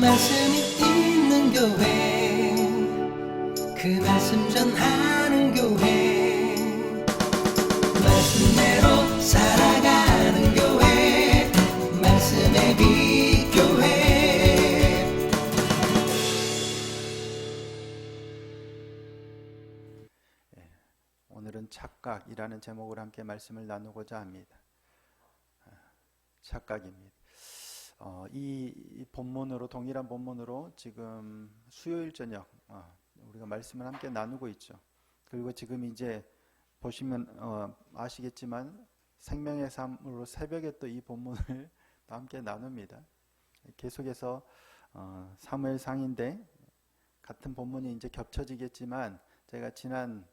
말씀이 있는 교회, 그 말씀 전하는 교회, 말씀대로 살아가는 교회, 말씀의 빛 교회. 오늘은 착각이라는 제목으로 함께 말씀을 나누고자 합니다. 착각입니다. 이 본문으로, 동일한 본문으로 지금 수요일 저녁 우리가 말씀을 함께 나누고 있죠. 그리고 지금 이제 보시면 아시겠지만 생명의 삶으로 새벽에 또 이 본문을 함께 나눕니다. 계속해서 사무엘상인데 같은 본문이 이제 겹쳐지겠지만, 제가 지난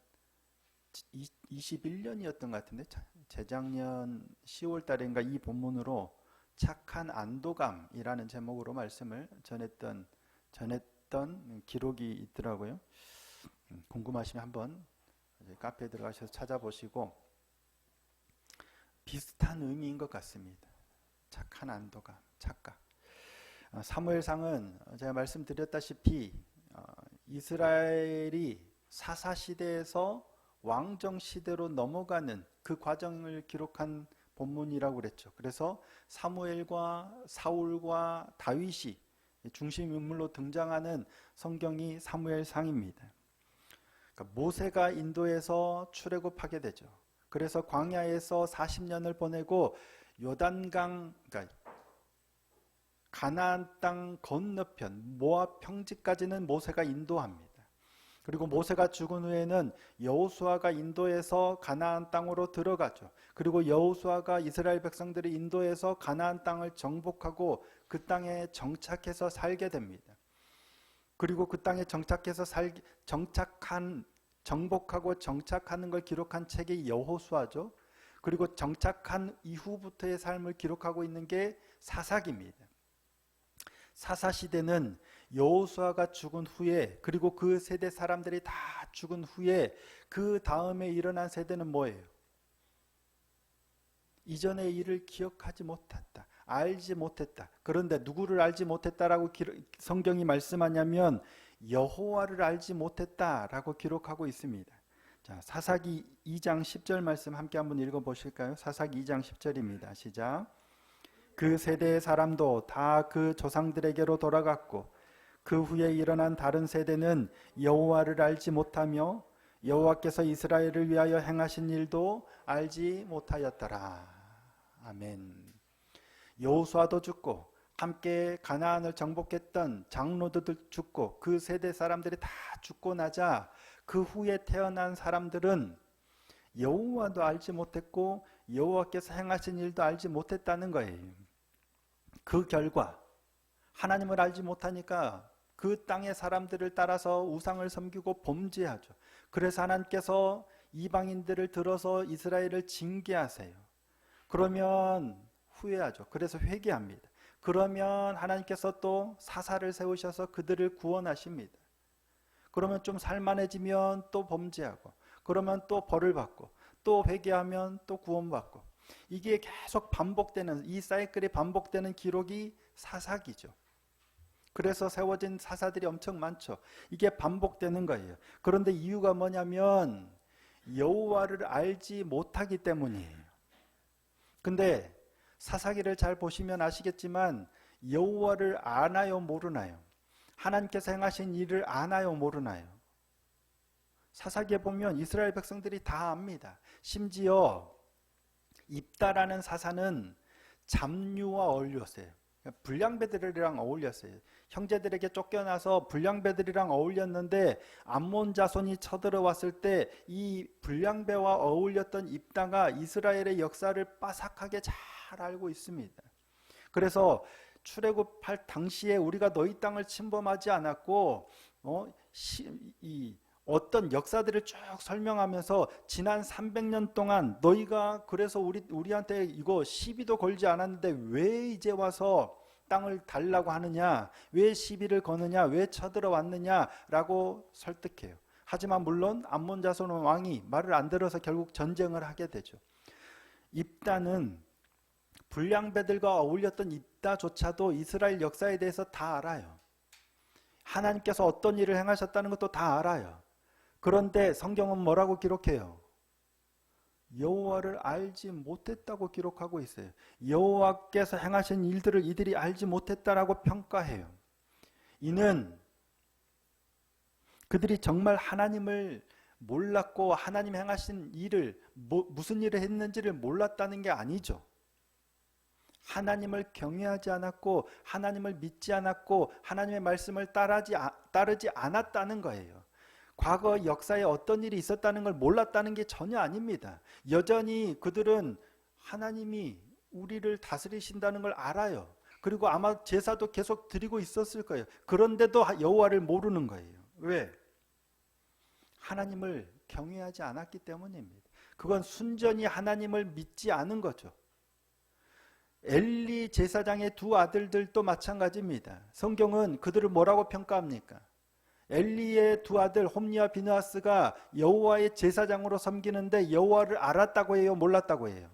21년이었던 것 같은데, 재작년 10월 달인가 이 본문으로 착한 안도감이라는 제목으로 말씀을 전했던 기록이 있더라고요. 궁금하시면 한번 카페에 들어가셔서 찾아보시고, 비슷한 의미인 것 같습니다. 착한 안도감, 착각. 사무엘상은 제가 말씀드렸다시피 이스라엘이 사사시대에서 왕정시대로 넘어가는 그 과정을 기록한 본문이라고 그랬죠. 그래서 사무엘과 사울과 다윗이 중심 인물로 등장하는 성경이 사무엘상입니다. 그러니까 모세가 인도에서 출애굽하게 되죠. 그래서 광야에서 40년을 보내고 요단강, 그러니까 가나안 땅 건너편 모압 평지까지는 모세가 인도합니다. 그리고 모세가 죽은 후에는 여호수아가 인도에서 가나안 땅으로 들어가죠. 그리고 여호수아가 이스라엘 백성들이 인도에서 가나안 땅을 정복하고 그 땅에 정착해서 살게 됩니다. 그리고 그 땅에 정착해서 정복하고 정착하는 걸 기록한 책이 여호수아죠. 그리고 정착한 이후부터의 삶을 기록하고 있는 게 사사기입니다. 사사시대는 여호수아가 죽은 후에, 그리고 그 세대 사람들이 다 죽은 후에 그 다음에 일어난 세대는 뭐예요? 이전의 일을 기억하지 못했다, 알지 못했다. 그런데 누구를 알지 못했다라고 성경이 말씀하냐면 여호와를 알지 못했다라고 기록하고 있습니다. 자, 사사기 2장 10절 말씀 함께 한번 읽어보실까요? 사사기 2장 10절입니다. 시작. 그 세대의 사람도 다 그 조상들에게로 돌아갔고 그 후에 일어난 다른 세대는 여호와를 알지 못하며 여호와께서 이스라엘을 위하여 행하신 일도 알지 못하였더라. 아멘. 여호수아도 죽고 함께 가나안을 정복했던 장로들도 죽고 그 세대 사람들이 다 죽고 나자 그 후에 태어난 사람들은 여호와도 알지 못했고 여호와께서 행하신 일도 알지 못했다는 거예요. 그 결과 하나님을 알지 못하니까 그 땅의 사람들을 따라서 우상을 섬기고 범죄하죠. 그래서 하나님께서 이방인들을 들어서 이스라엘을 징계하세요. 그러면 후회하죠. 그래서 회개합니다. 그러면 하나님께서 또 사사를 세우셔서 그들을 구원하십니다. 그러면 좀 살만해지면 또 범죄하고, 그러면 또 벌을 받고, 또 회개하면 또 구원받고, 이게 계속 반복되는, 이 사이클이 반복되는 기록이 사사기죠. 그래서 세워진 사사들이 엄청 많죠. 이게 반복되는 거예요. 그런데 이유가 뭐냐면 여호와를 알지 못하기 때문이에요. 근데 사사기를 잘 보시면 아시겠지만 여호와를 아나요 모르나요? 하나님께서 행하신 일을 아나요 모르나요? 사사기에 보면 이스라엘 백성들이 다 압니다. 심지어 입다라는 사사는 잡류와 어울렸어요. 불량배들이랑 어울렸어요. 형제들에게 쫓겨나서 불량배들이랑 어울렸는데 암몬 자손이 쳐들어왔을 때 이 불량배와 어울렸던 입다가 이스라엘의 역사를 빠삭하게 잘 알고 있습니다. 그래서 출애굽할 당시에 우리가 너희 땅을 침범하지 않았고 어떤 역사들을 쭉 설명하면서 지난 300년 동안 너희가 그래서 우리한테 이거 시비도 걸지 않았는데 왜 이제 와서 땅을 달라고 하느냐, 왜 시비를 거느냐, 왜 쳐들어왔느냐라고 설득해요. 하지만 물론 암몬 자손 왕이 말을 안 들어서 결국 전쟁을 하게 되죠. 입다는 불량배들과 어울렸던 입다조차도 이스라엘 역사에 대해서 다 알아요. 하나님께서 어떤 일을 행하셨다는 것도 다 알아요. 그런데 성경은 뭐라고 기록해요? 여호와를 알지 못했다고 기록하고 있어요. 여호와께서 행하신 일들을 이들이 알지 못했다라고 평가해요. 이는 그들이 정말 하나님을 몰랐고 하나님 행하신 일을 무슨 일을 했는지를 몰랐다는 게 아니죠. 하나님을 경외하지 않았고 하나님을 믿지 않았고 하나님의 말씀을 따르지 않았다는 거예요. 과거 역사에 어떤 일이 있었다는 걸 몰랐다는 게 전혀 아닙니다. 여전히 그들은 하나님이 우리를 다스리신다는 걸 알아요. 그리고 아마 제사도 계속 드리고 있었을 거예요. 그런데도 여호와를 모르는 거예요. 왜? 하나님을 경외하지 않았기 때문입니다. 그건 순전히 하나님을 믿지 않은 거죠. 엘리 제사장의 두 아들들도 마찬가지입니다. 성경은 그들을 뭐라고 평가합니까? 엘리의 두 아들 홈니와 비느하스가 여호와의 제사장으로 섬기는데 여호와를 알았다고 해요? 몰랐다고 해요?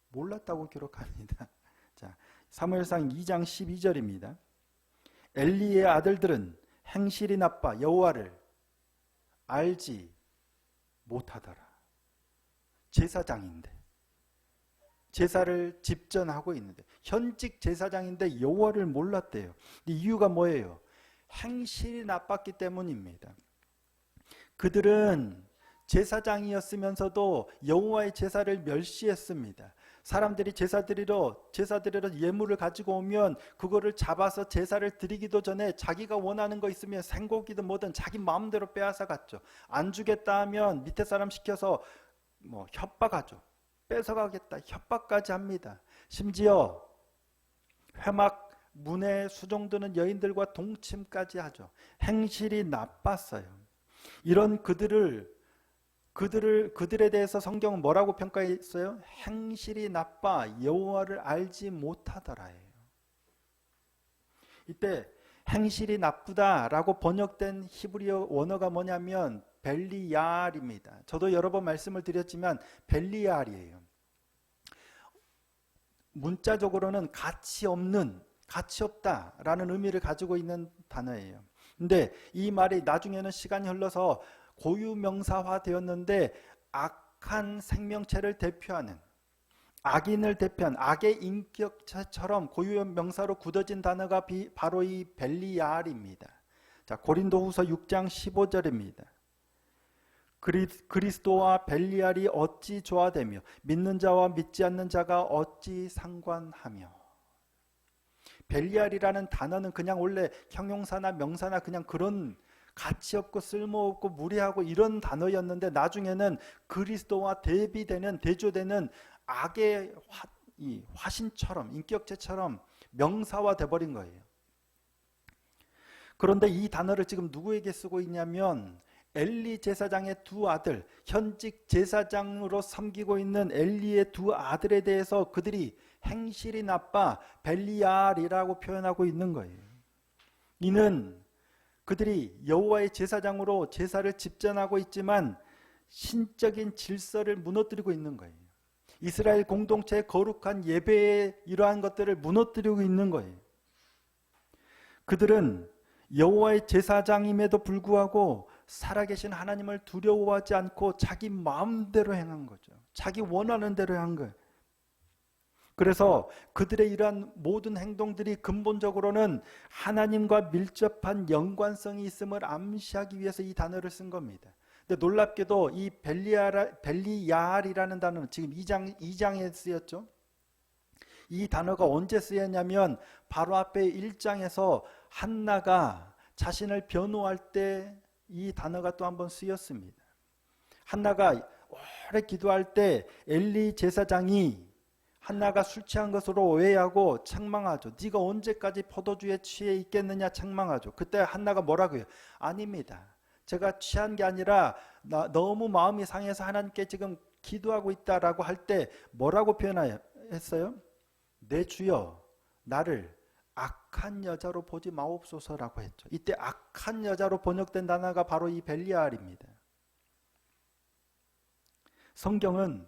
몰랐다고 기록합니다. 자, 사무엘상 2장 12절입니다. 엘리의 아들들은 행실이 나빠 여호와를 알지 못하더라. 제사장인데 제사를 집전하고 있는데 현직 제사장인데 여호와를 몰랐대요. 이유가 뭐예요? 행실이 나빴기 때문입니다. 그들은 제사장이었으면서도 여호와의 제사를 멸시했습니다. 사람들이 제사 드리러 예물을 가지고 오면 그거를 잡아서 제사를 드리기도 전에 자기가 원하는 거 있으면 생고기든 뭐든 자기 마음대로 빼앗아 갔죠. 안 주겠다 하면 밑에 사람 시켜서 협박하죠. 뺏어가겠다 협박까지 합니다. 심지어 회막 문에 수종드는 여인들과 동침까지 하죠. 행실이 나빴어요. 이런 그들에 대해서 성경은 뭐라고 평가했어요? 행실이 나빠 여호와를 알지 못하더라예요. 이때 행실이 나쁘다라고 번역된 히브리어 원어가 뭐냐면 벨리야알입니다. 저도 여러 번 말씀을 드렸지만 벨리야알이에요. 문자적으로는 가치 없다라는 의미를 가지고 있는 단어예요. 근데 이 말이 나중에는 시간이 흘러서 고유명사화 되었는데 악한 생명체를 대표하는 악인을 대표한 악의 인격체처럼 고유명사로 굳어진 단어가 바로 이 벨리야알입니다. 자, 고린도후서 6장 15절입니다. 그리스도와 벨리알이 어찌 조화되며 믿는 자와 믿지 않는 자가 어찌 상관하며. 벨리알이라는 단어는 그냥 원래 형용사나 명사나 그냥 그런 가치 없고 쓸모없고 무례하고 이런 단어였는데 나중에는 그리스도와 대조되는 악의 화신처럼 인격체처럼 명사화 돼버린 거예요. 그런데 이 단어를 지금 누구에게 쓰고 있냐면 엘리 제사장의 두 아들, 현직 제사장으로 섬기고 있는 엘리의 두 아들에 대해서 그들이 행실이 나빠 벨리알이라고 표현하고 있는 거예요. 이는 그들이 여호와의 제사장으로 제사를 집전하고 있지만 신적인 질서를 무너뜨리고 있는 거예요. 이스라엘 공동체의 거룩한 예배의 이러한 것들을 무너뜨리고 있는 거예요. 그들은 여호와의 제사장임에도 불구하고 살아계신 하나님을 두려워하지 않고 자기 마음대로 행한 거죠. 자기 원하는 대로 한 거예요. 그래서 그들의 이러한 모든 행동들이 근본적으로는 하나님과 밀접한 연관성이 있음을 암시하기 위해서 이 단어를 쓴 겁니다. 근데 놀랍게도 이 벨리야알이라는 단어는 지금 2장에 쓰였죠. 이 단어가 언제 쓰였냐면 바로 앞에 1장에서 한나가 자신을 변호할 때 이 단어가 또 한번 쓰였습니다. 한나가 오래 기도할 때 엘리 제사장이 한나가 술 취한 것으로 오해하고 책망하죠. 네가 언제까지 포도주에 취해 있겠느냐 책망하죠. 그때 한나가 뭐라고 해요? 아닙니다. 제가 취한 게 아니라 너무 마음이 상해서 하나님께 지금 기도하고 있다라고 할 때 뭐라고 표현했어요? 내 주여 나를 악한 여자로 보지 마옵소서라고 했죠. 이때 악한 여자로 번역된 단어가 바로 이 벨리알입니다. 성경은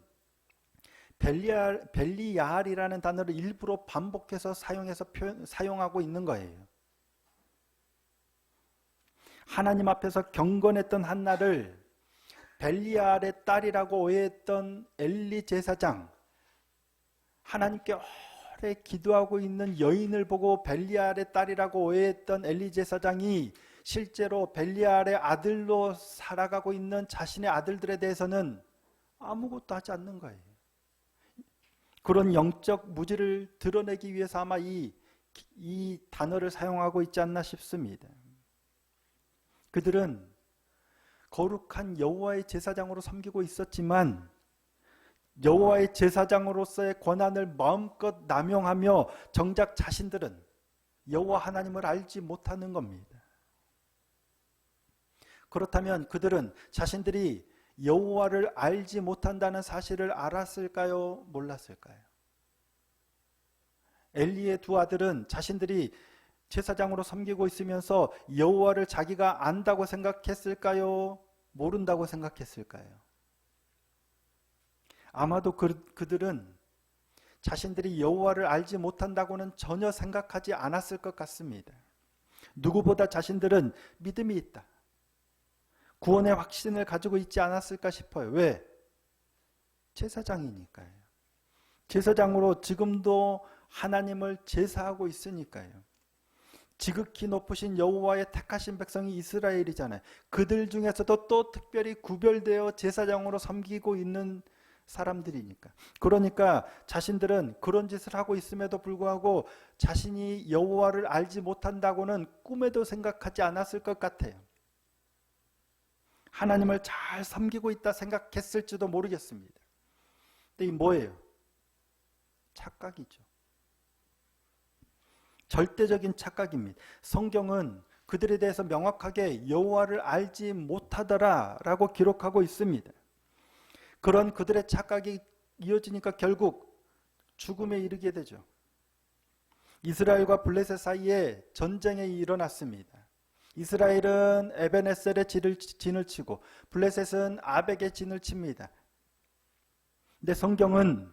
벨리야알이라는 단어를 일부러 반복해서 사용하고 있는 거예요. 하나님 앞에서 경건했던 한나를 벨리알의 딸이라고 오해했던 엘리 제사장, 하나님께 오래 기도하고 있는 여인을 보고 벨리알의 딸이라고 오해했던 엘리 제사장이 실제로 벨리알의 아들로 살아가고 있는 자신의 아들들에 대해서는 아무것도 하지 않는 거예요. 그런 영적 무지를 드러내기 위해서 아마 이 단어를 사용하고 있지 않나 싶습니다. 그들은 거룩한 여호와의 제사장으로 섬기고 있었지만 여호와의 제사장으로서의 권한을 마음껏 남용하며 정작 자신들은 여호와 하나님을 알지 못하는 겁니다. 그렇다면 그들은 자신들이 여호와를 알지 못한다는 사실을 알았을까요? 몰랐을까요? 엘리의 두 아들은 자신들이 제사장으로 섬기고 있으면서 여호와를 자기가 안다고 생각했을까요? 모른다고 생각했을까요? 아마도 그들은 자신들이 여호와를 알지 못한다고는 전혀 생각하지 않았을 것 같습니다. 누구보다 자신들은 믿음이 있다, 구원의 확신을 가지고 있지 않았을까 싶어요. 왜? 제사장이니까요. 제사장으로 지금도 하나님을 제사하고 있으니까요. 지극히 높으신 여호와의 택하신 백성이 이스라엘이잖아요. 그들 중에서도 또 특별히 구별되어 제사장으로 섬기고 있는 사람들이니까. 그러니까 자신들은 그런 짓을 하고 있음에도 불구하고 자신이 여호와를 알지 못한다고는 꿈에도 생각하지 않았을 것 같아요. 하나님을 잘 섬기고 있다 생각했을지도 모르겠습니다. 근데 이 뭐예요? 착각이죠. 절대적인 착각입니다. 성경은 그들에 대해서 명확하게 여호와를 알지 못하더라라고 기록하고 있습니다. 그런 그들의 착각이 이어지니까 결국 죽음에 이르게 되죠. 이스라엘과 블레셋 사이에 전쟁이 일어났습니다. 이스라엘은 에벤에셀의 진을 치고 블레셋은 아벡의 진을 칩니다. 근데 성경은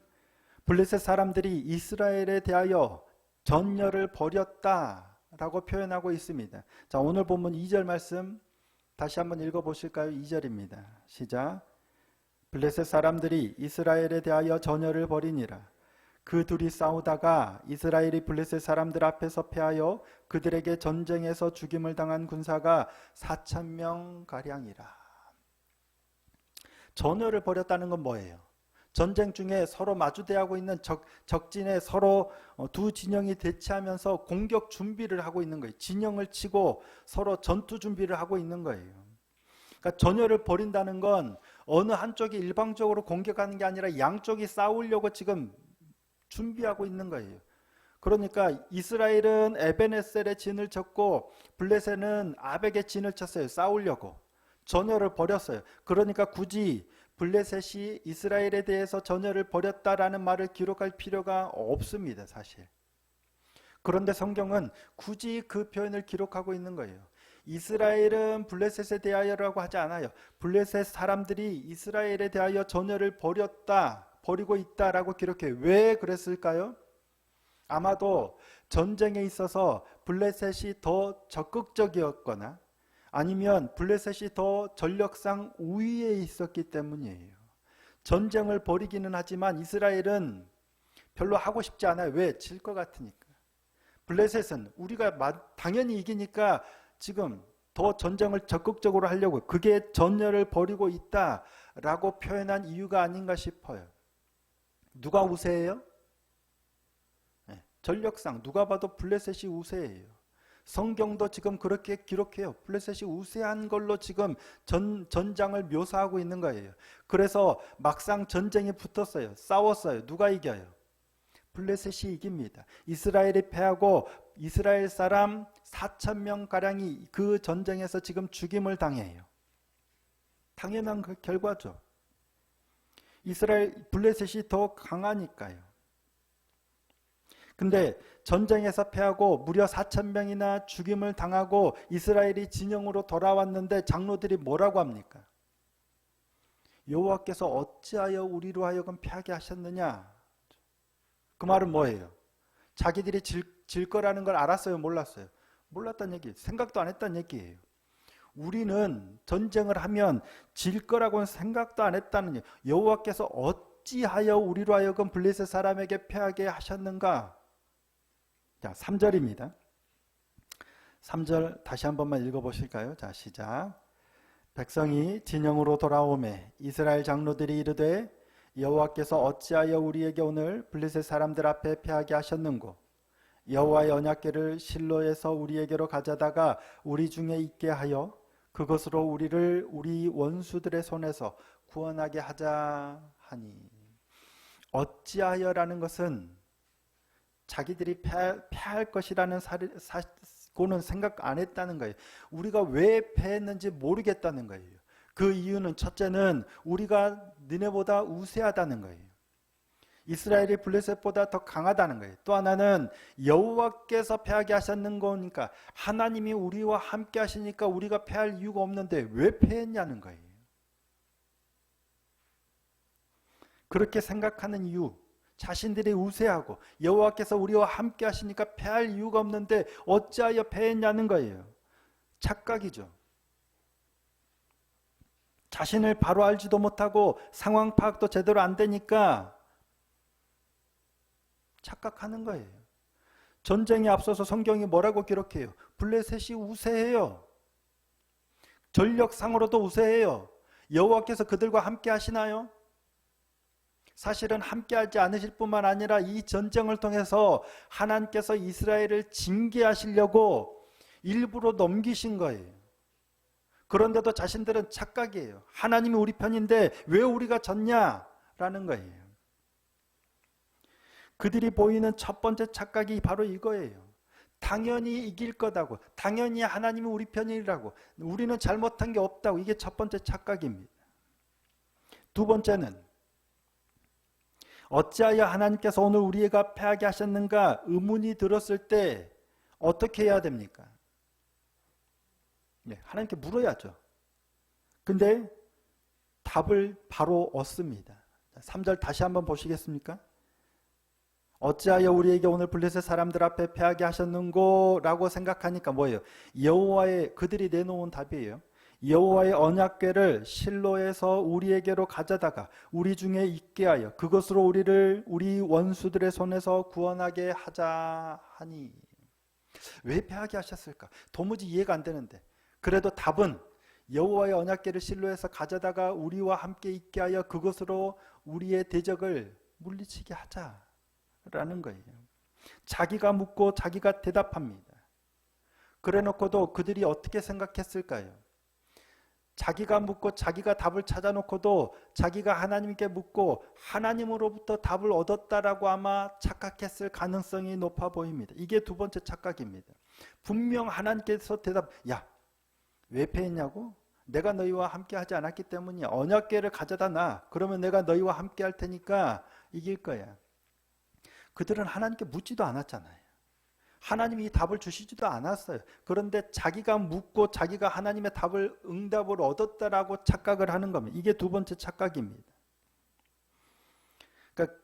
블레셋 사람들이 이스라엘에 대하여 전열을 벌였다라고 표현하고 있습니다. 자, 오늘 본문 2절 말씀 다시 한번 읽어보실까요? 2절입니다. 시작. 블레셋 사람들이 이스라엘에 대하여 전열을 벌이니라. 그 둘이 싸우다가 이스라엘이 블레셋 사람들 앞에서 패하여 그들에게 전쟁에서 죽임을 당한 군사가 4,000명 가량이라. 전열을 벌였다는 건 뭐예요? 전쟁 중에 서로 마주대하고 있는 적진에 서로 두 진영이 대치하면서 공격 준비를 하고 있는 거예요. 진영을 치고 서로 전투 준비를 하고 있는 거예요. 그러니까 전열을 벌인다는 건 어느 한쪽이 일방적으로 공격하는 게 아니라 양쪽이 싸우려고 지금 준비하고 있는 거예요. 그러니까 이스라엘은 에벤에셀의 진을 쳤고 블레셋은 아벡의 진을 쳤어요. 싸우려고 전열을 벌였어요. 그러니까 굳이 블레셋이 이스라엘에 대해서 전열을 벌였다라는 말을 기록할 필요가 없습니다, 사실. 그런데 성경은 굳이 그 표현을 기록하고 있는 거예요. 이스라엘은 블레셋에 대하여라고 하지 않아요. 블레셋 사람들이 이스라엘에 대하여 전열을 벌이고 있다라고 기록해요. 왜 그랬을까요? 아마도 전쟁에 있어서 블레셋이 더 적극적이었거나 아니면 블레셋이 더 전력상 우위에 있었기 때문이에요. 전쟁을 벌이기는 하지만 이스라엘은 별로 하고 싶지 않아요. 왜? 질 것 같으니까. 블레셋은 우리가 당연히 이기니까 지금 더 전쟁을 적극적으로 하려고, 그게 전열을 벌이고 있다라고 표현한 이유가 아닌가 싶어요. 누가 우세해요? 네, 전력상 누가 봐도 블레셋이 우세해요. 성경도 지금 그렇게 기록해요. 블레셋이 우세한 걸로 지금 전장을 묘사하고 있는 거예요. 그래서 막상 전쟁이 붙었어요. 싸웠어요. 누가 이겨요? 블레셋이 이깁니다. 이스라엘이 패하고 이스라엘 사람 4,000명가량이 그 전쟁에서 지금 죽임을 당해요. 당연한 그 결과죠. 블레셋이 더 강하니까요. 근데 전쟁에서 패하고 무려 4,000명이나 죽임을 당하고 이스라엘이 진영으로 돌아왔는데 장로들이 뭐라고 합니까? 여호와께서 어찌하여 우리로 하여금 패하게 하셨느냐? 그 말은 뭐예요? 자기들이 질 거라는 걸 알았어요? 몰랐어요? 몰랐다는 얘기, 생각도 안 했다는 얘기예요. 우리는 전쟁을 하면 질 거라고는 생각도 안 했다는 일. 여호와께서 어찌하여 우리로 하여금 블레셋 사람에게 패하게 하셨는가? 자, 3절입니다. 3절 다시 한 번만 읽어보실까요? 자, 시작. 백성이 진영으로 돌아오매 이스라엘 장로들이 이르되 여호와께서 어찌하여 우리에게 오늘 블레셋 사람들 앞에 패하게 하셨는고? 여호와의 언약궤를 실로에서 우리에게로 가져다가 우리 중에 있게 하여 그것으로 우리를 우리 원수들의 손에서 구원하게 하자 하니. 어찌하여라는 것은 자기들이 패할 것이라는 고는 생각 안 했다는 거예요. 우리가 왜 패했는지 모르겠다는 거예요. 그 이유는 첫째는 우리가 너네보다 우세하다는 거예요. 이스라엘이 블레셋보다 더 강하다는 거예요. 또 하나는 여호와께서 패하게 하셨는 거니까 하나님이 우리와 함께 하시니까 우리가 패할 이유가 없는데 왜 패했냐는 거예요. 그렇게 생각하는 이유, 자신들이 우세하고 여호와께서 우리와 함께 하시니까 패할 이유가 없는데 어찌하여 패했냐는 거예요. 착각이죠. 자신을 바로 알지도 못하고 상황 파악도 제대로 안 되니까 착각하는 거예요. 전쟁에 앞서서 성경이 뭐라고 기록해요? 블레셋이 우세해요. 전력상으로도 우세해요. 여호와께서 그들과 함께 하시나요? 사실은 함께하지 않으실 뿐만 아니라 이 전쟁을 통해서 하나님께서 이스라엘을 징계하시려고 일부러 넘기신 거예요. 그런데도 자신들은 착각이에요. 하나님이 우리 편인데 왜 우리가 졌냐라는 거예요. 그들이 보이는 첫 번째 착각이 바로 이거예요. 당연히 이길 거다고, 당연히 하나님이 우리 편이라고, 우리는 잘못한 게 없다고. 이게 첫 번째 착각입니다. 두 번째는 어찌하여 하나님께서 오늘 우리가 패하게 하셨는가 의문이 들었을 때 어떻게 해야 됩니까? 네, 하나님께 물어야죠. 근데 답을 바로 얻습니다. 3절 다시 한번 보시겠습니까? 어찌하여 우리에게 오늘 블레셋 사람들 앞에 패하게 하셨는고? 라고 생각하니까 뭐예요? 여호와의, 그들이 내놓은 답이에요. 여호와의 언약궤를 실로에서 우리에게로 가져다가 우리 중에 있게 하여 그것으로 우리를 우리 원수들의 손에서 구원하게 하자 하니. 왜 패하게 하셨을까? 도무지 이해가 안 되는데, 그래도 답은 여호와의 언약궤를 실로에서 가져다가 우리와 함께 있게 하여 그것으로 우리의 대적을 물리치게 하자라는 거예요. 자기가 묻고 자기가 대답합니다. 그래놓고도 그들이 어떻게 생각했을까요? 자기가 묻고 자기가 답을 찾아놓고도 자기가 하나님께 묻고 하나님으로부터 답을 얻었다라고 아마 착각했을 가능성이 높아 보입니다. 이게 두 번째 착각입니다. 분명 하나님께서 대답, 야, 왜 패했냐고? 내가 너희와 함께 하지 않았기 때문이야. 언약궤를 가져다 놔. 그러면 내가 너희와 함께 할 테니까 이길 거야. 그들은 하나님께 묻지도 않았잖아요. 하나님이 이 답을 주시지도 않았어요. 그런데 자기가 묻고 자기가 하나님의 답을 응답을 얻었다라고 착각을 하는 겁니다. 이게 두 번째 착각입니다. 그러니까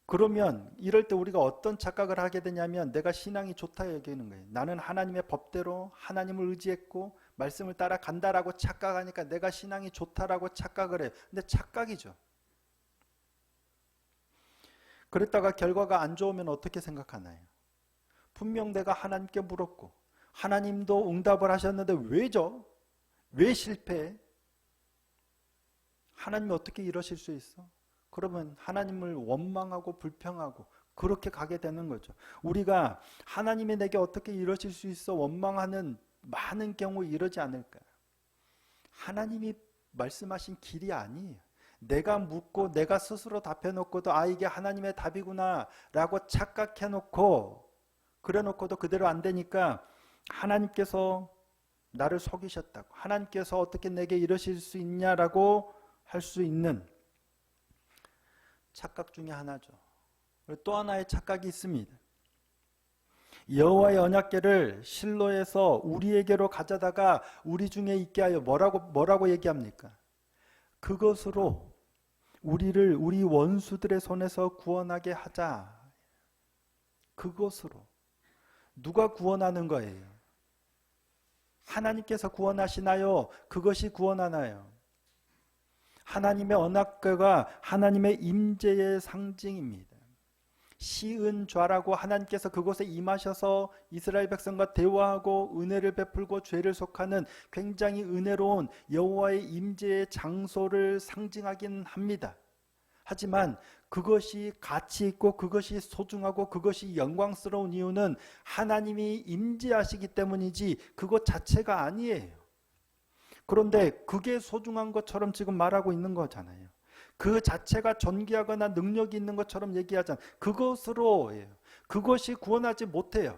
그러면 이럴 때 우리가 어떤 착각을 하게 되냐면 내가 신앙이 좋다 여기는 거예요. 나는 하나님의 법대로 하나님을 의지했고 말씀을 따라간다라고 착각하니까 내가 신앙이 좋다라고 착각을 해요. 근데 착각이죠. 그랬다가 결과가 안 좋으면 어떻게 생각하나요? 분명 내가 하나님께 물었고 하나님도 응답을 하셨는데 왜죠? 왜 실패해? 하나님이 어떻게 이러실 수 있어? 그러면 하나님을 원망하고 불평하고 그렇게 가게 되는 거죠. 우리가 하나님이 내게 어떻게 이러실 수 있어 원망하는 많은 경우 이러지 않을까? 하나님이 말씀하신 길이 아니에요. 내가 묻고 내가 스스로 답해놓고도 아 이게 하나님의 답이구나 라고 착각해놓고 그래놓고도 그대로 안 되니까 하나님께서 나를 속이셨다고, 하나님께서 어떻게 내게 이러실 수 있냐라고 할 수 있는 착각 중에 하나죠. 또 하나의 착각이 있습니다. 여호와의 언약궤를 실로에서 우리에게로 가져다가 우리 중에 있게 하여 뭐라고 얘기합니까? 그것으로 우리를 우리 원수들의 손에서 구원하게 하자. 그것으로 누가 구원하는 거예요? 하나님께서 구원하시나요? 그것이 구원하나요? 하나님의 언약궤가 하나님의 임재의 상징입니다. 시은좌라고 하나님께서 그곳에 임하셔서 이스라엘 백성과 대화하고 은혜를 베풀고 죄를 속하는 굉장히 은혜로운 여호와의 임재의 장소를 상징하긴 합니다. 하지만 그것이 가치 있고 그것이 소중하고 그것이 영광스러운 이유는 하나님이 임재하시기 때문이지 그것 자체가 아니에요. 그런데 그게 소중한 것처럼 지금 말하고 있는 거잖아요. 그 자체가 존귀하거나 능력이 있는 것처럼 얘기하잖아요. 그것으로 해요. 그것이 구원하지 못해요.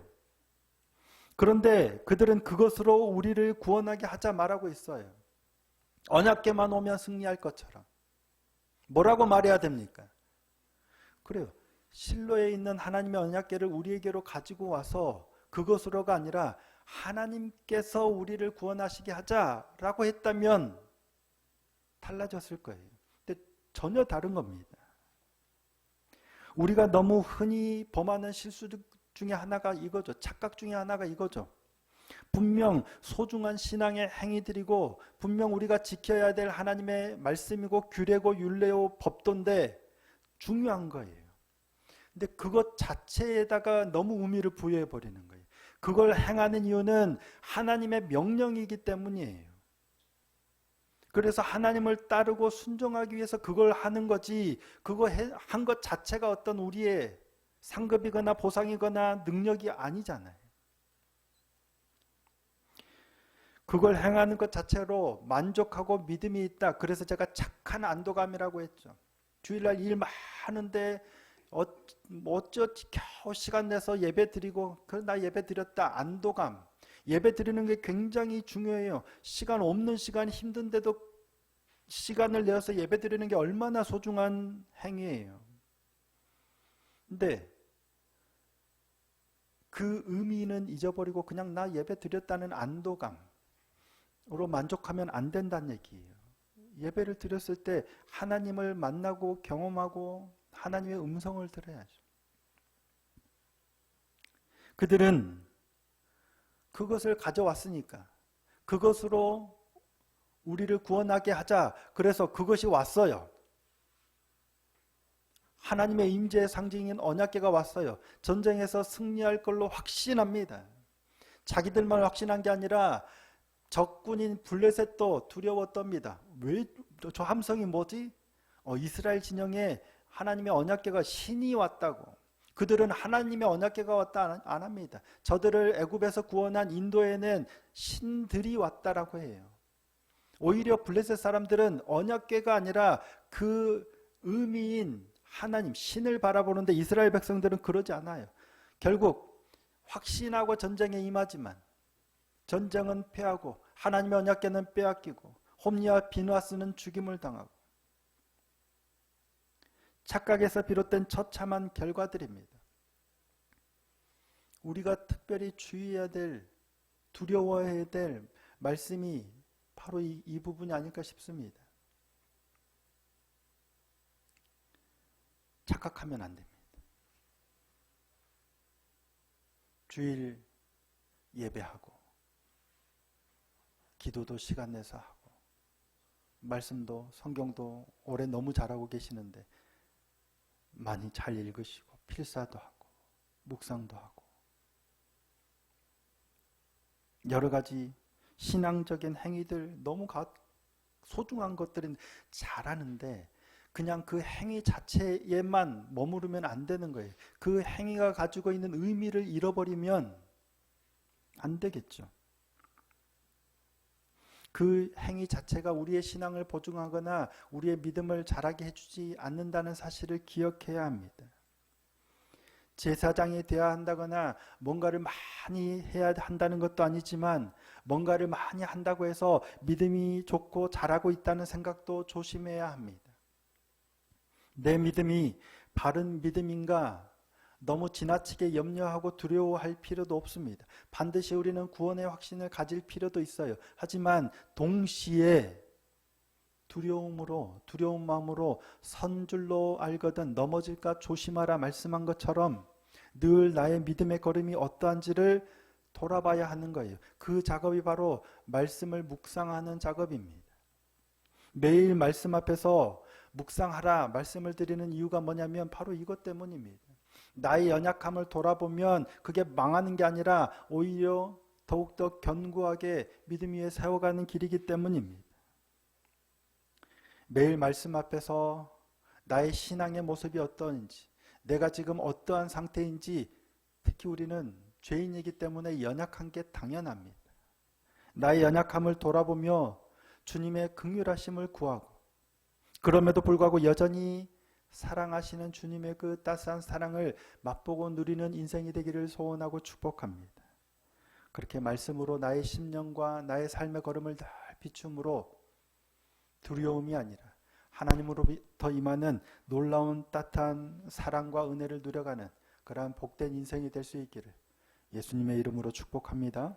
그런데 그들은 그것으로 우리를 구원하게 하자 말하고 있어요. 언약궤만 오면 승리할 것처럼. 뭐라고 말해야 됩니까? 그래요. 실로에 있는 하나님의 언약궤를 우리에게로 가지고 와서 그것으로가 아니라 하나님께서 우리를 구원하시게 하자라고 했다면 달라졌을 거예요. 근데 전혀 다른 겁니다. 우리가 너무 흔히 범하는 실수 중에 하나가 이거죠. 착각 중에 하나가 이거죠. 분명 소중한 신앙의 행위들이고 분명 우리가 지켜야 될 하나님의 말씀이고 규례고 율례요 법도인데 중요한 거예요. 근데 그것 자체에다가 너무 의미를 부여해 버리는 거예요. 그걸 행하는 이유는 하나님의 명령이기 때문이에요. 그래서 하나님을 따르고 순종하기 위해서 그걸 하는 거지 그거 한 것 자체가 어떤 우리의 상급이거나 보상이거나 능력이 아니잖아요. 그걸 행하는 것 자체로 만족하고 믿음이 있다. 그래서 제가 착한 안도감이라고 했죠. 주일날 일 많은데 어쩌지 겨우 시간 내서 예배 드리고 나 예배 드렸다. 안도감. 예배 드리는 게 굉장히 중요해요. 시간 없는 시간 힘든데도 시간을 내어서 예배 드리는 게 얼마나 소중한 행위예요. 근데 그 의미는 잊어버리고 그냥 나 예배 드렸다는 안도감으로 만족하면 안 된다는 얘기예요. 예배를 드렸을 때 하나님을 만나고 경험하고 하나님의 음성을 들어야죠. 그들은 그것을 가져왔으니까 그것으로 우리를 구원하게 하자. 그래서 그것이 왔어요. 하나님의 임재의 상징인 언약궤가 왔어요. 전쟁에서 승리할 걸로 확신합니다. 자기들만 확신한 게 아니라 적군인 블레셋도 두려웠답니다. 왜 저 함성이 뭐지? 이스라엘 진영에 하나님의 언약궤가 신이 왔다고. 그들은 하나님의 언약궤가 왔다 안 합니다. 저들을 애굽에서 구원한 인도에는 신들이 왔다라고 해요. 오히려 블레셋 사람들은 언약궤가 아니라 그 의미인 하나님, 신을 바라보는데 이스라엘 백성들은 그러지 않아요. 결국 확신하고 전쟁에 임하지만 전쟁은 패하고 하나님의 언약궤는 빼앗기고 홈리와 비누아스는 죽임을 당하고 착각에서 비롯된 처참한 결과들입니다. 우리가 특별히 주의해야 될, 두려워해야 될 말씀이 바로 이 부분이 아닐까 싶습니다. 착각하면 안 됩니다. 주일 예배하고 기도도 시간 내서 하고 말씀도 성경도 오래 너무 잘하고 계시는데 많이 잘 읽으시고 필사도 하고 묵상도 하고 여러 가지 신앙적인 행위들 너무 소중한 것들은 잘하는데 그냥 그 행위 자체에만 머무르면 안 되는 거예요. 그 행위가 가지고 있는 의미를 잃어버리면 안 되겠죠. 그 행위 자체가 우리의 신앙을 보증하거나 우리의 믿음을 자라게 해주지 않는다는 사실을 기억해야 합니다. 제사장이 되어야 한다거나 뭔가를 많이 해야 한다는 것도 아니지만 뭔가를 많이 한다고 해서 믿음이 좋고 잘하고 있다는 생각도 조심해야 합니다. 내 믿음이 바른 믿음인가 너무 지나치게 염려하고 두려워할 필요도 없습니다. 반드시 우리는 구원의 확신을 가질 필요도 있어요. 하지만 동시에 두려운 마음으로 선 줄로 알거든 넘어질까 조심하라 말씀한 것처럼 늘 나의 믿음의 걸음이 어떠한지를 돌아봐야 하는 거예요. 그 작업이 바로 말씀을 묵상하는 작업입니다. 매일 말씀 앞에서 묵상하라 말씀을 드리는 이유가 뭐냐면 바로 이것 때문입니다. 나의 연약함을 돌아보면 그게 망하는 게 아니라 오히려 더욱더 견고하게 믿음 위에 세워가는 길이기 때문입니다. 매일 말씀 앞에서 나의 신앙의 모습이 어떠한지, 내가 지금 어떠한 상태인지, 특히 우리는 죄인이기 때문에 연약한 게 당연합니다. 나의 연약함을 돌아보며 주님의 긍휼하심을 구하고, 그럼에도 불구하고 여전히 사랑하시는 주님의 그 따스한 사랑을 맛보고 누리는 인생이 되기를 소원하고 축복합니다. 그렇게 말씀으로 나의 심령과 나의 삶의 걸음을 늘 비춤으로 두려움이 아니라 하나님으로부터 임하는 놀라운 따뜻한 사랑과 은혜를 누려가는 그러한 복된 인생이 될 수 있기를 예수님의 이름으로 축복합니다.